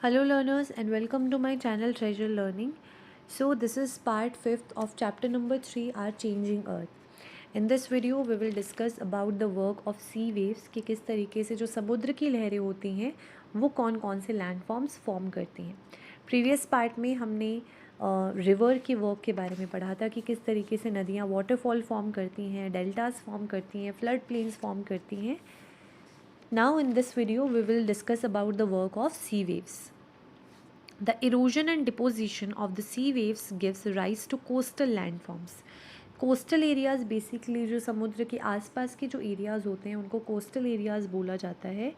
Hello learners and welcome to my channel Treasure Learning. So this is part 5th of chapter number 3 Our Changing Earth. In this video we will discuss about the work of sea waves कि किस तरीके से जो समुद्र की लहरें होती हैं वो कौन कौन से लैंडफॉर्म्स फॉर्म करती हैं। प्रीवियस पार्ट में हमने रिवर के वर्क के बारे में पढ़ा था कि किस तरीके से नदियाँ वाटरफॉल फॉर्म करती हैं, डेल्टास फॉर्म करती हैं, फ्लड प्लेन्स फॉर्म करती हैं। Now in this video we will discuss about the work of sea waves. The erosion and deposition of the sea waves gives rise to coastal landforms. Coastal areas basically जो समुद्र के आसपास के जो areas होते हैं उनको कोस्टल एरियाज़ बोला जाता है।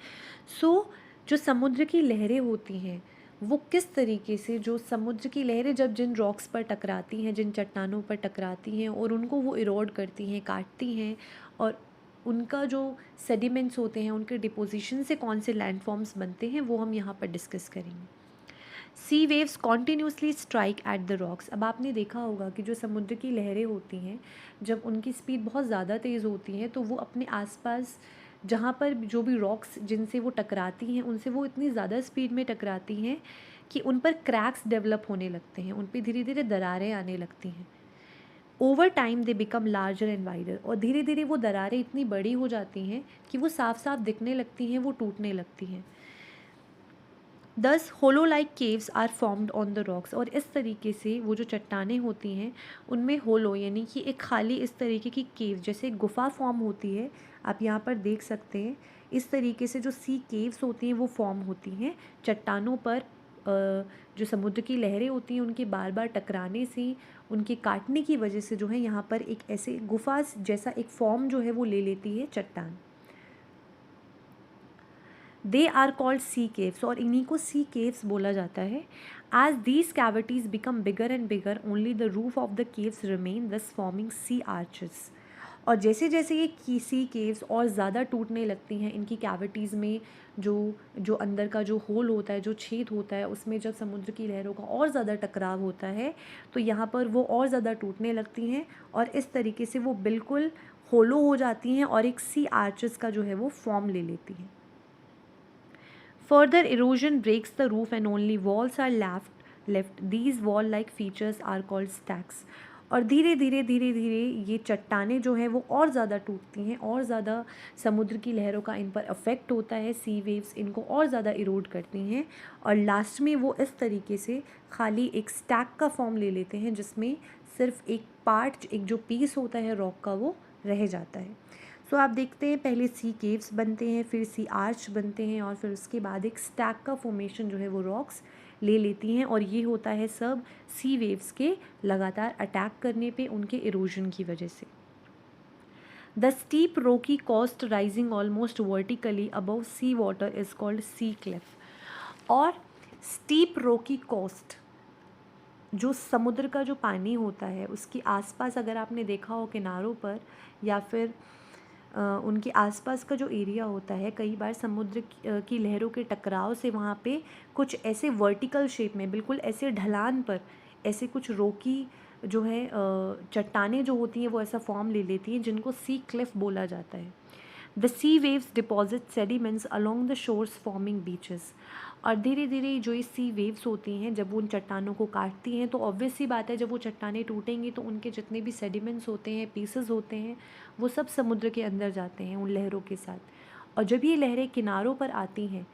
जो समुद्र की लहरें होती हैं वो किस तरीके से जो समुद्र की लहरें जब जिन रॉक्स पर टकराती हैं, जिन चट्टानों पर टकराती हैं और उनको वो इरोड करती हैं, काटती हैं और उनका जो सेडिमेंट्स होते हैं उनके डिपोजिशन से कौन से लैंडफॉर्म्स बनते हैं वो हम यहाँ पर डिस्कस करेंगे। Sea waves continuously strike at the rocks. अब आपने देखा होगा कि जो समुद्र की लहरें होती हैं जब उनकी स्पीड बहुत ज़्यादा तेज़ होती है तो वो अपने आसपास जहाँ पर जो भी रॉक्स जिनसे वो टकराती हैं उनसे वो इतनी ज़्यादा स्पीड में टकराती हैं कि उन पर क्रैक्स डेवलप होने लगते हैं, उन पर धीरे धीरे दरारें आने लगती हैं। Over time they become larger and wider, और धीरे धीरे वो दरारें इतनी बड़ी हो जाती हैं कि वो साफ साफ दिखने लगती हैं, वो टूटने लगती हैं। Thus hollow like caves are formed on the rocks, और इस तरीके से वो जो चट्टानें होती हैं उनमें होलो यानी कि एक खाली इस तरीके की केव जैसे गुफा फॉर्म होती है। आप यहाँ पर देख सकते हैं इस तरीके से जो सी केव्स होती हैं वो फॉर्म होती हैं चट्टानों पर। जो समुद्र की लहरें होती हैं उनके बार बार टकराने से, उनके काटने की वजह से जो है यहाँ पर एक ऐसे गुफा जैसा एक फॉर्म जो है वो ले लेती है चट्टान। They are called sea caves, और इन्हीं को सी केव्स बोला जाता है। As these cavities become bigger and bigger only the roof of the caves remain, thus forming sea arches. और जैसे जैसे ये सी केव्स और ज़्यादा टूटने लगती हैं, इनकी कैविटीज़ में जो जो अंदर का जो होल होता है, जो छेद होता है, उसमें जब समुद्र की लहरों का और ज़्यादा टकराव होता है तो यहाँ पर वो और ज़्यादा टूटने लगती हैं और इस तरीके से वो बिल्कुल होलो हो जाती हैं और एक सी आर्चेस का जो है वो फॉर्म ले लेती हैं। Further erosion breaks the roof and only walls are left. These wall-like features are called stacks. और धीरे धीरे धीरे धीरे ये चट्टानें जो हैं वो और ज़्यादा टूटती हैं और ज़्यादा समुद्र की लहरों का इन पर अफेक्ट होता है। सी वेव्स इनको और ज़्यादा इरोड करती हैं और लास्ट में वो इस तरीके से खाली एक स्टैक का फॉर्म ले लेते हैं जिसमें सिर्फ एक पार्ट, एक जो पीस होता है रॉक का, वो रह जाता है। सो आप देखते हैं पहले सी केव्स बनते हैं, फिर सी आर्च बनते हैं और फिर उसके बाद एक स्टैक का फॉर्मेशन जो है वो रॉक्स ले लेती हैं और ये होता है सब सी वेव्स के लगातार अटैक करने पे उनके इरोजन की वजह से। The steep rocky coast rising almost vertically above sea water is called sea cliff. और स्टीप रोकी कोस्ट, जो समुद्र का जो पानी होता है उसके आसपास अगर आपने देखा हो किनारों पर या फिर उनके आसपास का जो एरिया होता है, कई बार समुद्र की लहरों के टकराव से वहाँ पे कुछ ऐसे वर्टिकल शेप में, बिल्कुल ऐसे ढलान पर ऐसे कुछ रोकी जो है चट्टानें जो होती हैं वो ऐसा फॉर्म ले लेती हैं जिनको सी क्लिफ बोला जाता है। The sea waves deposit sediments along the shores forming beaches. और धीरे धीरे जो ये सी वेव्स होती हैं जब वो उन चट्टानों को काटती हैं तो ऑब्वियस सी बात है जब वो चट्टानें टूटेंगी तो उनके जितने भी सेडिमेंट्स होते हैं, पीसेस होते हैं, वो सब समुद्र के अंदर जाते हैं उन लहरों के साथ। और जब ये लहरें किनारों पर आती हैं,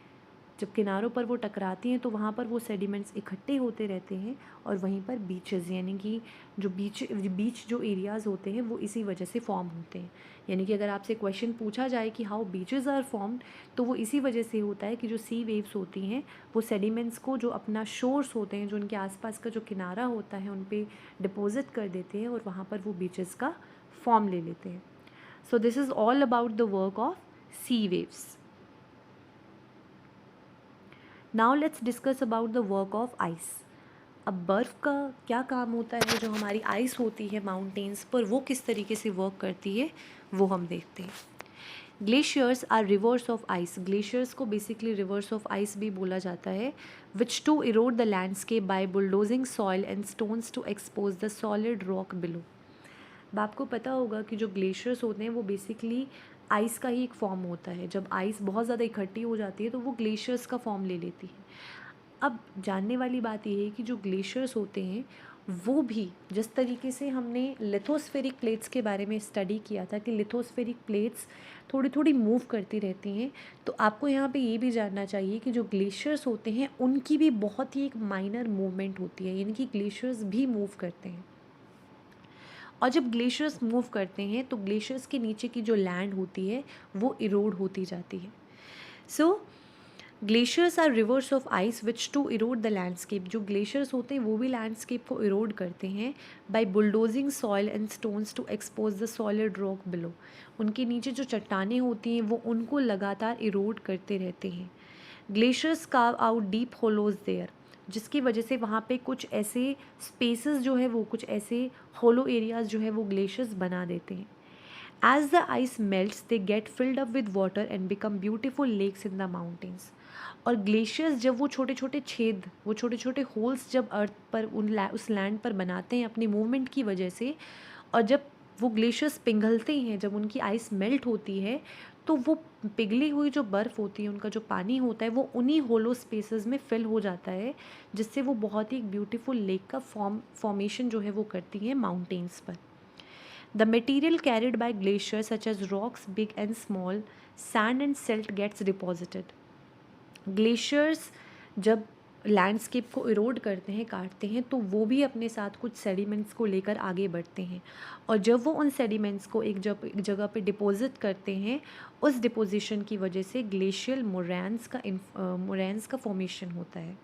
जब किनारों पर वो टकराती हैं तो वहाँ पर वो सेडिमेंट्स इकट्ठे होते रहते हैं और वहीं पर बीचेस यानी कि जो बीच जो एरियाज़ होते हैं वो इसी वजह से फॉर्म होते हैं। यानी कि अगर आपसे क्वेश्चन पूछा जाए कि हाउ बीचेस आर फॉर्म्ड तो वो इसी वजह से होता है कि जो सी वेव्स होती हैं वो सेडिमेंट्स को जो अपना शोर्स होते हैं, जो उनके आसपास का जो किनारा होता है, उन पर डिपॉजिट कर देते हैं और वहाँ पर वो बीचेस का फॉर्म ले लेते हैं। So this is all about the work of sea waves. Now let's discuss about the work of ice. अब बर्फ़ का क्या काम होता है, जो हमारी आइस होती है माउंटेन्स पर वो किस तरीके से वर्क करती है वो हम देखते हैं। Glaciers are rivers of ice. Glaciers को बेसिकली रिवर्स ऑफ आइस भी बोला जाता है, which to erode the landscape by bulldozing soil and stones to expose the solid rock below. अब आपको पता होगा कि जो ग्लेशियर्स होते हैं वो बेसिकली आइस का ही एक फॉर्म होता है। जब आइस बहुत ज़्यादा इकट्ठी हो जाती है तो वो ग्लेशियर्स का फॉर्म ले लेती है। अब जानने वाली बात ये है कि जो ग्लेशियर्स होते हैं वो भी, जिस तरीके से हमने लिथोस्फेरिक प्लेट्स के बारे में स्टडी किया था कि लिथोस्फेरिक प्लेट्स थोड़ी थोड़ी मूव करती रहती हैं, तो आपको यहाँ पे ये भी जानना चाहिए कि जो ग्लेशियर्स होते हैं उनकी भी बहुत ही एक माइनर मूवमेंट होती है, यानी कि ग्लेशियर्स भी मूव करते हैं। और जब ग्लेशियर्स मूव करते हैं तो ग्लेशियर्स के नीचे की जो लैंड होती है वो इरोड होती जाती है। So glaciers are rivers of ice which to erode the landscape. जो ग्लेशियर्स होते हैं वो भी लैंडस्केप को इरोड करते हैं by bulldozing soil and stones to expose the solid rock below. उनके नीचे जो चट्टानें होती हैं वो उनको लगातार इरोड करते रहते हैं। Glaciers carve out deep hollows there, जिसकी वजह से वहाँ पे कुछ ऐसे स्पेसेस जो है वो कुछ ऐसे होलो एरियाज जो है वो ग्लेशियर्स बना देते हैं। As the ice melts, they get filled up with water and become beautiful lakes in the mountains. और ग्लेशियर्स जब वो छोटे छोटे छेद, वो छोटे छोटे होल्स जब अर्थ पर उस लैंड पर बनाते हैं अपनी मूवमेंट की वजह से, और जब वो ग्लेशियर्स पिघलते हैं, जब उनकी आइस मेल्ट होती है, तो वो पिघली हुई जो बर्फ़ होती है, उनका जो पानी होता है वो उन्हीं होलो स्पेसेस में फिल हो जाता है, जिससे वो बहुत ही एक ब्यूटीफुल लेक का फॉर्मेशन जो है वो करती हैं माउंटेन्स पर। The material carried by glaciers such as rocks big and small, sand and silt gets deposited. Glaciers जब लैंडस्केप को इरोड करते हैं, काटते हैं, तो वो भी अपने साथ कुछ सेडिमेंट्स को लेकर आगे बढ़ते हैं, और जब वो उन सेडिमेंट्स को एक जगह पे डिपॉजिट करते हैं, उस डिपोजिशन की वजह से ग्लेशियल मोरैंस का फॉर्मेशन होता है।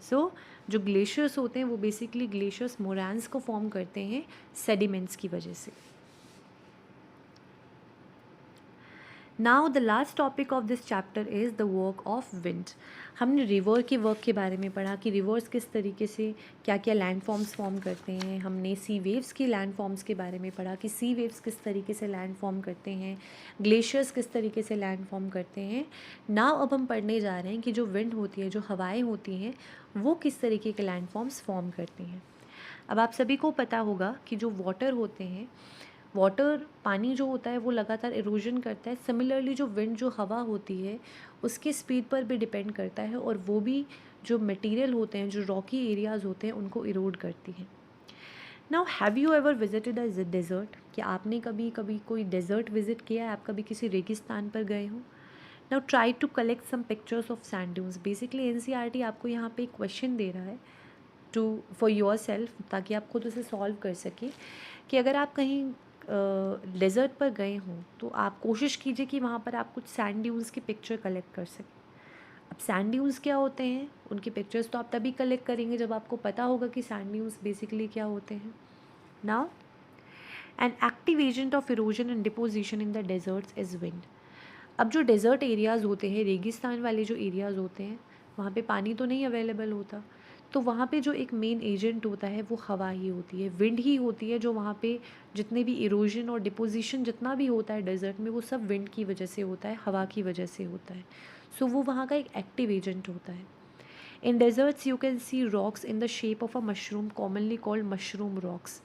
सो जो ग्लेशियर्स होते हैं वो बेसिकली ग्लेशियर्स मोरैंस को फॉर्म करते हैं सेडिमेंट्स की वजह से। Now the last topic of this chapter is the work of wind. हमने रिवर के वर्क के बारे में पढ़ा कि रिवर्स किस तरीके से क्या क्या लैंड फॉर्म्स फॉर्म करते हैं। हमने सी वेव्स की लैंड फॉर्म्स के बारे में पढ़ा कि सी वेव्स किस तरीके से लैंड फॉर्म करते हैं, ग्लेशियर्स किस तरीके से लैंड फॉर्म करते हैं। नाउ अब हम पढ़ने जा रहे हैं कि जो विंड होती है, जो हवाएँ होती हैं, वो किस तरीके के लैंड फॉर्म्स फॉर्म करती हैं। अब आप सभी को पता होगा कि जो वाटर होते हैं, वाटर पानी जो होता है वो लगातार इरोजन करता है। सिमिलरली जो विंड, जो हवा होती है, उसकी स्पीड पर भी डिपेंड करता है, और वो भी जो मटेरियल होते हैं, जो रॉकी एरियाज़ होते हैं, उनको इरोड करती है। Now have you ever visited a desert? क्या आपने कभी कभी कोई डेजर्ट विजिट किया है? आप कभी किसी रेगिस्तान पर गए हो? Now try to collect some pictures of sand dunes. Basically NCERT आपको यहाँ पे एक क्वेश्चन दे रहा है टू फॉर योर सेल्फ, ताकि आप खुद उसे सॉल्व कर सकें, कि अगर आप कहीं डेज़र्ट पर गए हों तो आप कोशिश कीजिए कि वहाँ पर आप कुछ सैंड ड्यून्स की पिक्चर कलेक्ट कर सकें। अब सैंड ड्यून्स क्या होते हैं, उनकी पिक्चर्स तो आप तभी कलेक्ट करेंगे जब आपको पता होगा कि सैंड ड्यून्स बेसिकली क्या होते हैं। Now an active agent of erosion and deposition in the deserts is wind. अब जो डेज़र्ट एरियाज़ होते हैं, रेगिस्तान वाले जो एरियाज़ होते हैं, वहाँ पे पानी तो नहीं अवेलेबल होता, तो वहाँ पे जो एक मेन एजेंट होता है वो हवा ही होती है, विंड ही होती है, जो वहाँ पे जितने भी इरोजन और डिपोजिशन जितना भी होता है डेजर्ट में, वो सब विंड की वजह से होता है, हवा की वजह से होता है। सो वो वहाँ का एक एक्टिव एजेंट होता है। इन desserts you can see rocks in the shape of a mushroom, commonly called mushroom rocks.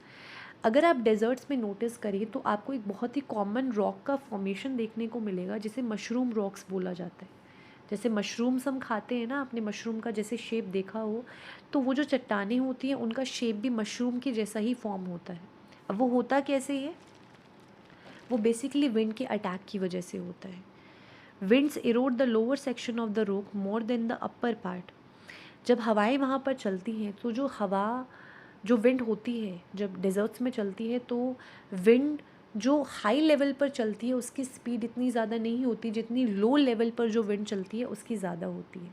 अगर आप डेजर्ट्स में नोटिस करिए तो आपको एक बहुत ही कॉमन रॉक का फॉर्मेशन देखने को मिलेगा, जिसे मशरूम रॉक्स बोला जाता है। जैसे मशरूम्स हम खाते हैं ना, आपने मशरूम का जैसे शेप देखा हो, तो वो जो चट्टानें होती हैं उनका शेप भी मशरूम के जैसा ही फॉर्म होता है। अब वो होता कैसे है, वो बेसिकली विंड के अटैक की वजह से होता है। Winds Erode the lower section of the rock more than the upper part. जब हवाएं वहाँ पर चलती हैं तो जो हवा, जो विंड होती है, जब डेजर्ट्स में चलती है, तो विंड जो हाई लेवल पर चलती है उसकी स्पीड इतनी ज़्यादा नहीं होती जितनी लो लेवल पर जो विंड चलती है उसकी ज़्यादा होती है।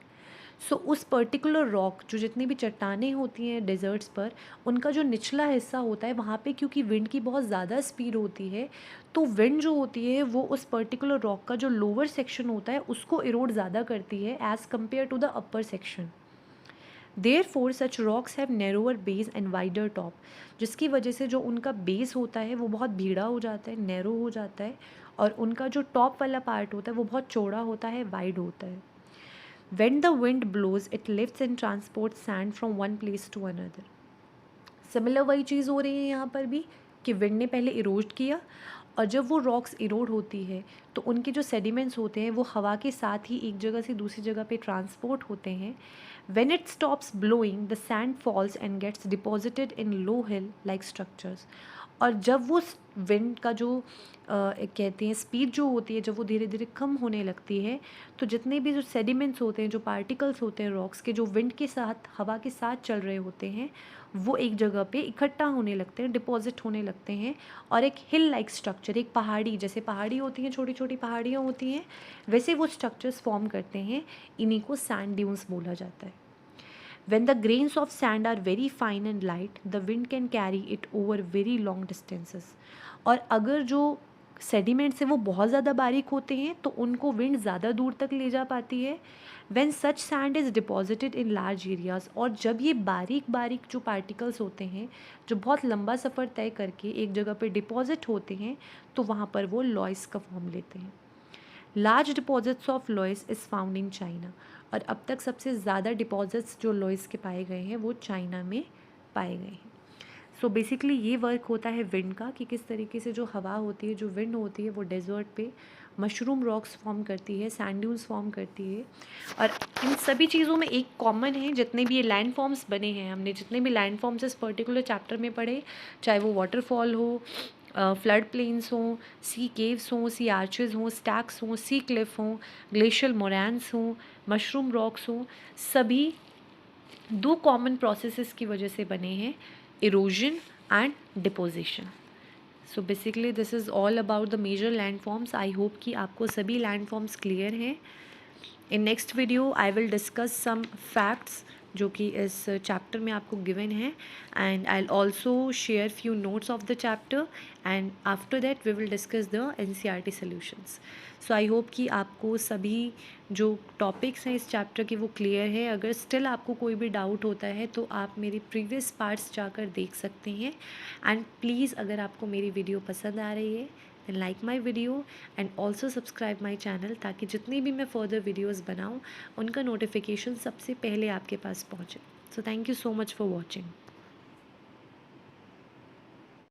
सो उस पर्टिकुलर रॉक, जो जितनी भी चट्टानें होती हैं डेजर्ट्स पर, उनका जो निचला हिस्सा होता है वहाँ पे क्योंकि विंड की बहुत ज़्यादा स्पीड होती है, तो विंड जो होती है वो उस पर्टिकुलर रॉक का जो लोअर सेक्शन होता है उसको इरोड ज़्यादा करती है as compared to the upper section. Therefore such rocks have narrower base and wider top, जिसकी वजह से जो उनका बेस होता है वो बहुत भीड़ा हो जाता है, नैरो हो जाता है, और उनका जो टॉप वाला पार्ट होता है वो बहुत चौड़ा होता है, वाइड होता है। When the wind blows, it lifts and transports sand from one place to another. Similar वही चीज़ हो रही है यहाँ पर भी कि विंड ने पहले इरोड किया, और जब वो रॉक्स इरोड होती है तो उनके जो सेडिमेंट्स होते हैं वो हवा के साथ ही एक जगह से दूसरी जगह पे ट्रांसपोर्ट होते हैं. When it stops blowing the sand falls and gets deposited in low hill like structures. और जब वो विंड का जो कहते हैं स्पीड जो होती है, जब वो धीरे धीरे कम होने लगती है, तो जितने भी जो सेडिमेंट्स होते हैं, जो पार्टिकल्स होते हैं रॉक्स के, जो विंड के साथ हवा के साथ चल रहे होते हैं, वो एक जगह पे इकट्ठा होने लगते हैं, डिपॉजिट होने लगते हैं. और एक हिल लाइक स्ट्रक्चर, एक पहाड़ी, जैसे पहाड़ी होती हैं, छोटी छोटी पहाड़ियाँ होती हैं, वैसे वो स्ट्रक्चर्स फॉर्म करते हैं. इन्हीं को सैंड ड्यून्स बोला जाता है. When the grains of sand are very fine and light, the wind can carry it over very long distances. और अगर जो सेडिमेंट्स हैं वो बहुत ज़्यादा बारीक होते हैं तो उनको विंड ज़्यादा दूर तक ले जा पाती है. When such sand is deposited in large areas, और जब ये बारीक बारीक जो पार्टिकल्स होते हैं जो बहुत लंबा सफ़र तय करके एक जगह पे डिपॉजिट होते हैं, तो वहाँ पर वो लॉयस का फॉर्म लेते हैं. Large deposits of loess is found in China. और अब तक सबसे ज़्यादा डिपॉजिट्स जो लॉयस के पाए गए हैं वो चाइना में पाए गए हैं. सो बेसिकली ये वर्क होता है विंड का, कि किस तरीके से जो हवा होती है, जो विंड होती है, वो डेजर्ट पे मशरूम रॉक्स फॉर्म करती है, सैंड ड्यून्स फॉर्म करती है. और इन सभी चीज़ों में एक कॉमन है, जितने भी ये लैंड फॉर्म्स बने हैं, हमने जितने भी लैंड फॉर्म्स इस पर्टिकुलर चैप्टर में पढ़े, चाहे वो वाटरफॉल हो, फ्लड प्लेन्स हों, सी केव्स हों, सी आर्चेज़ हों, स्टैक्स हों, सी क्लिफ हों, ग्लेशियल मोरैन्स हों, मशरूम रॉक्स हों, सभी दो कॉमन प्रोसेसेस की वजह से बने हैं, erosion and deposition. So basically this is all about the major landforms. I hope कि आपको सभी लैंड फॉर्म्स क्लियर हैं. In next video I will discuss some facts जो कि इस चैप्टर में आपको गिवन है, and I also share few notes of the chapter, and after that we will discuss the NCERT solutions. So I hope कि आपको सभी जो टॉपिक्स हैं इस चैप्टर के वो क्लियर है. अगर स्टिल आपको कोई भी डाउट होता है तो आप मेरी प्रीवियस पार्ट्स जाकर देख सकते हैं. एंड प्लीज़, अगर आपको मेरी वीडियो पसंद आ रही है then like my video and also subscribe my channel, ताकि जितनी भी मैं फर्दर वीडियोस बनाऊं उनका नोटिफिकेशन सबसे पहले आपके पास पहुंचे. So thank you so much for watching.